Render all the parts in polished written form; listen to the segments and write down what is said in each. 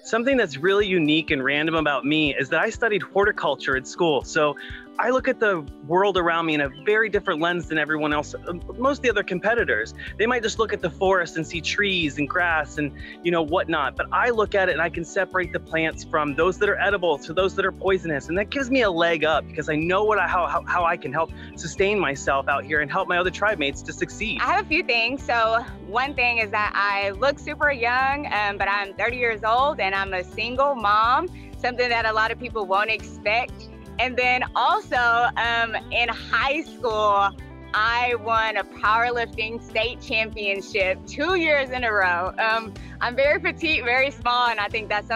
Something that's really unique and random about me is that I studied horticulture at school. So I look at the world around me in a very different lens than everyone else, most of the other competitors. They might just look at the forest and see trees and grass and whatnot. But I look at it and I can separate the plants from those that are edible to those that are poisonous. And that gives me a leg up because I know how I can help sustain myself out here and help my other tribe mates to succeed. I have a few things. So one thing is that I look super young, but I'm 30 years old and I'm a single mom, something that a lot of people won't expect. And then also in high school, I won a powerlifting state championship 2 years in a row. I'm very petite, very small, and I think that's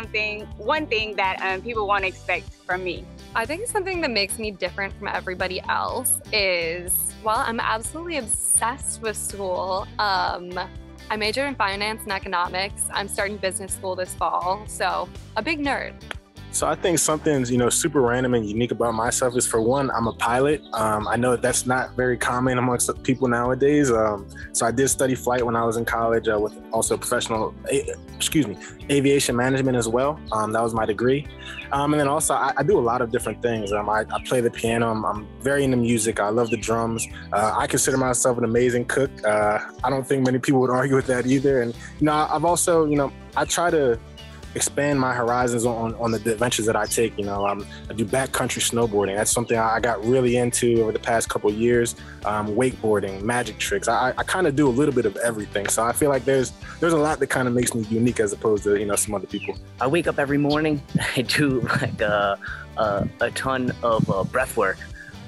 one thing that people won't expect from me. I think something that makes me different from everybody else is, while I'm absolutely obsessed with school, I majored in finance and economics. I'm starting business school this fall, so a big nerd. So I think something's, super random and unique about myself is, for one, I'm a pilot. I know that's not very common amongst people nowadays. So I did study flight when I was in college with also professional, aviation management as well. That was my degree. And then also I do a lot of different things. I play the piano. I'm very into music. I love the drums. I consider myself an amazing cook. I don't think many people would argue with that either. And, I've also, I try to expand my horizons on the adventures that I take. I do backcountry snowboarding. That's something I got really into over the past couple of years. Wakeboarding, magic tricks. I kind of do a little bit of everything. So I feel like there's a lot that kind of makes me unique as opposed to some other people. I wake up every morning. I do like a ton of breath work,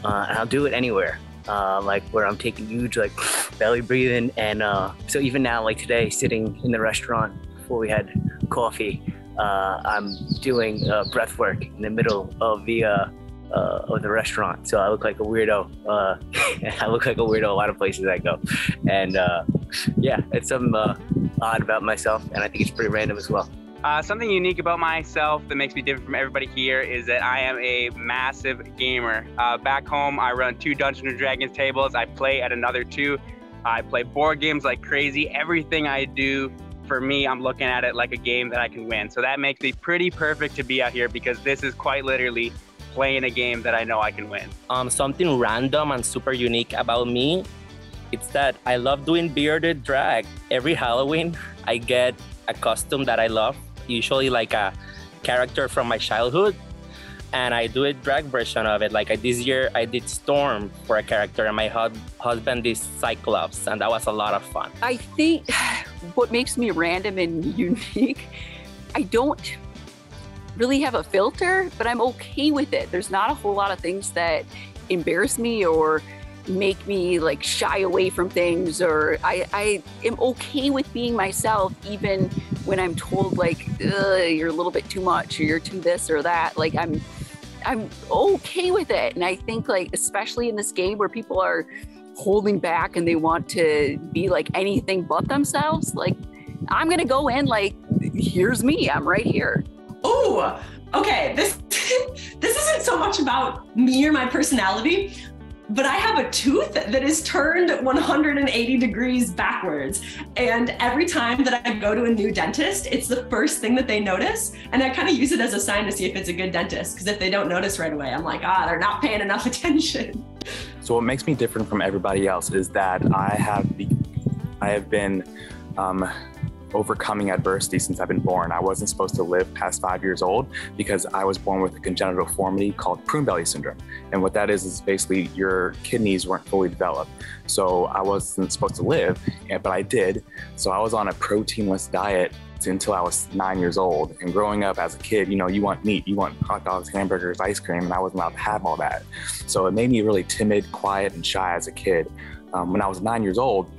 and I'll do it anywhere. Like where I'm taking huge belly breathing, and so even now, like today, sitting in the restaurant before we had coffee, I'm doing breath work in the middle of the restaurant. So I look like a weirdo. I look like a weirdo a lot of places I go. And yeah, it's something odd about myself, and I think it's pretty random as well. Something unique about myself that makes me different from everybody here is that I am a massive gamer. Back home, I run 2 Dungeons & Dragons tables. I play at another 2. I play board games like crazy. Everything I do, for me, I'm looking at it like a game that I can win. So that makes me pretty perfect to be out here, because this is quite literally playing a game that I know I can win. Something random and super unique about me, it's that I love doing bearded drag. Every Halloween, I get a costume that I love, usually like a character from my childhood, and I do a drag version of it. Like this year, I did Storm for a character, and my husband is Cyclops, and that was a lot of fun. I think what makes me random and unique, I don't really have a filter, but I'm okay with it. There's not a whole lot of things that embarrass me or make me shy away from things, or I am okay with being myself, even when I'm told you're a little bit too much, or you're too this or that. I'm okay with it. And I think especially in this game where people are holding back and they want to be anything but themselves, I'm gonna go in here's me, I'm right here. Oh, okay, this isn't so much about me or my personality, but I have a tooth that is turned 180 degrees backwards. And every time that I go to a new dentist, it's the first thing that they notice. And I kind of use it as a sign to see if it's a good dentist, because if they don't notice right away, I'm like, they're not paying enough attention. So what makes me different from everybody else is that I have been overcoming adversity since I've been born. I wasn't supposed to live past 5 years old because I was born with a congenital deformity called prune belly syndrome. And what that is basically your kidneys weren't fully developed. So I wasn't supposed to live, but I did. So I was on a proteinless diet until I was 9 years old. And growing up as a kid, you want meat, you want hot dogs, hamburgers, ice cream, and I wasn't allowed to have all that. So it made me really timid, quiet, and shy as a kid. When I was 9 years old,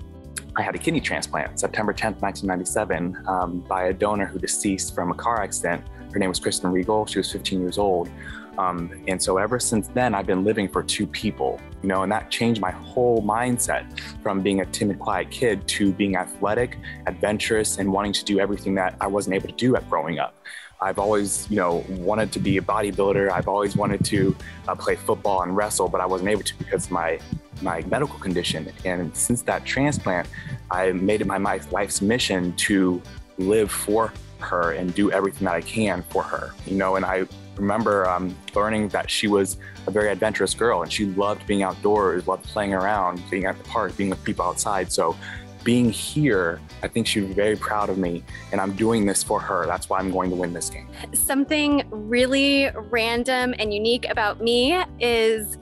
I had a kidney transplant, September 10th, 1997, by a donor who deceased from a car accident. Her name was Kristen Regal. She was 15 years old. And so ever since then, I've been living for 2 people, and that changed my whole mindset from being a timid, quiet kid to being athletic, adventurous, and wanting to do everything that I wasn't able to do at growing up. I've always, wanted to be a bodybuilder. I've always wanted to play football and wrestle, but I wasn't able to because of my medical condition. And since that transplant, I made it my life's mission to live for her and do everything that I can for her, you know. And I remember learning that she was a very adventurous girl and she loved being outdoors, loved playing around, being at the park, being with people outside. So being here, I think she'd be very proud of me, and I'm doing this for her. That's why I'm going to win this game. Something really random and unique about me is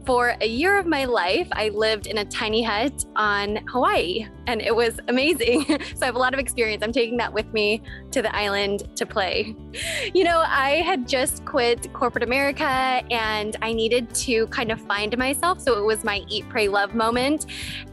for a year of my life, I lived in a tiny hut on Hawaii, and it was amazing. So I have a lot of experience. I'm taking that with me to the island to play. You know, I had just quit corporate America and I needed to kind of find myself. So it was my eat, pray, love moment.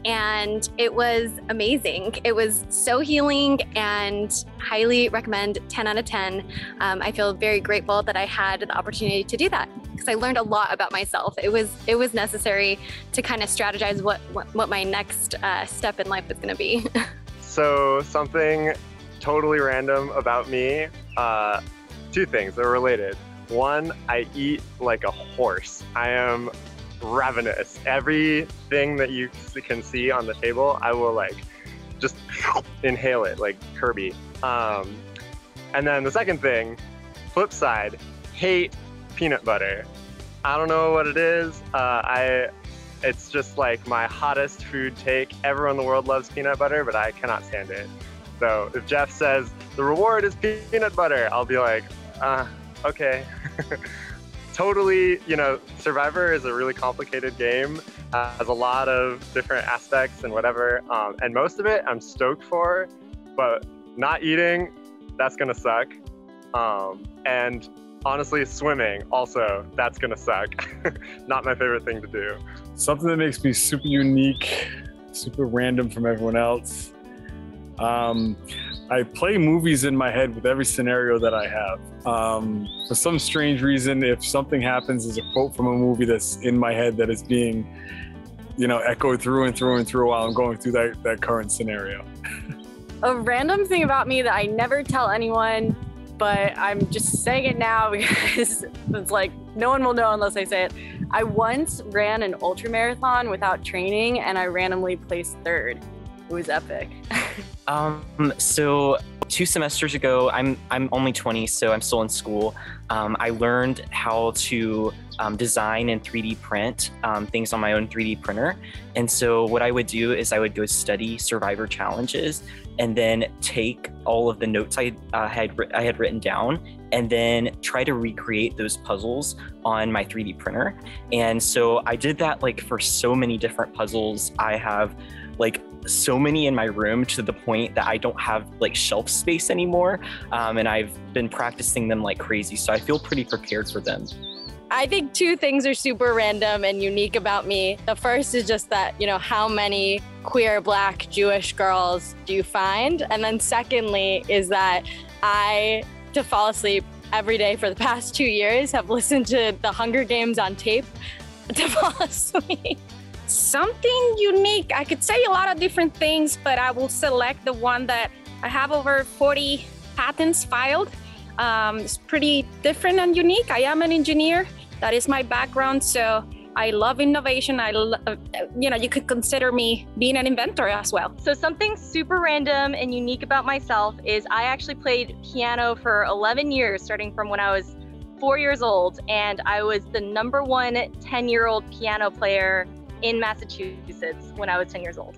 And it was amazing. It was so healing and highly recommend, 10 out of 10. I feel very grateful that I had the opportunity to do that because I learned a lot about myself. It was necessary to kind of strategize what my next step in life was going to be. So something totally random about me, two things that are related. One, I eat like a horse. I am ravenous. Everything that you can see on the table, I will like just inhale it like Kirby. And then the second thing, flip side, hate peanut butter. I don't know what it is. It's just like my hottest food take. Everyone in the world loves peanut butter, but I cannot stand it. So if Jeff says the reward is peanut butter, I'll be like, okay. Totally, you know, Survivor is a really complicated game, has a lot of different aspects and whatever. And most of it I'm stoked for, but not eating, that's gonna suck. And honestly, swimming also, that's gonna suck. Not my favorite thing to do. Something that makes me super unique, super random from everyone else. I play movies in my head with every scenario that I have. For some strange reason, if something happens, there's a quote from a movie that's in my head that is being, you know, echoed through and through and through while I'm going through that current scenario. A random thing about me that I never tell anyone, but I'm just saying it now because it's like no one will know unless I say it. I once ran an ultra marathon without training and I randomly placed third. It was epic. So 2 semesters ago, I'm only 20, so I'm still in school. I learned how to design and 3D print things on my own 3D printer. And so what I would do is I would go study Survivor challenges and then take all of the notes I had written down and then try to recreate those puzzles on my 3D printer. And so I did that like for so many different puzzles. I have like so many in my room to the point that I don't have like shelf space anymore. And I've been practicing them like crazy. So I feel pretty prepared for them. I think 2 things are super random and unique about me. The first is just that, you know, how many queer, Black, Jewish girls do you find? And then secondly is that to fall asleep every day for the past 2 years, have listened to the Hunger Games on tape to fall asleep. Something unique. I could say a lot of different things, but I will select the one that I have over 40 patents filed. It's pretty different and unique. I am an engineer. That is my background. So I love innovation. You could consider me being an inventor as well. So something super random and unique about myself is I actually played piano for 11 years, starting from when I was 4 years old. And I was the #1 10-year-old piano player in Massachusetts when I was 10 years old.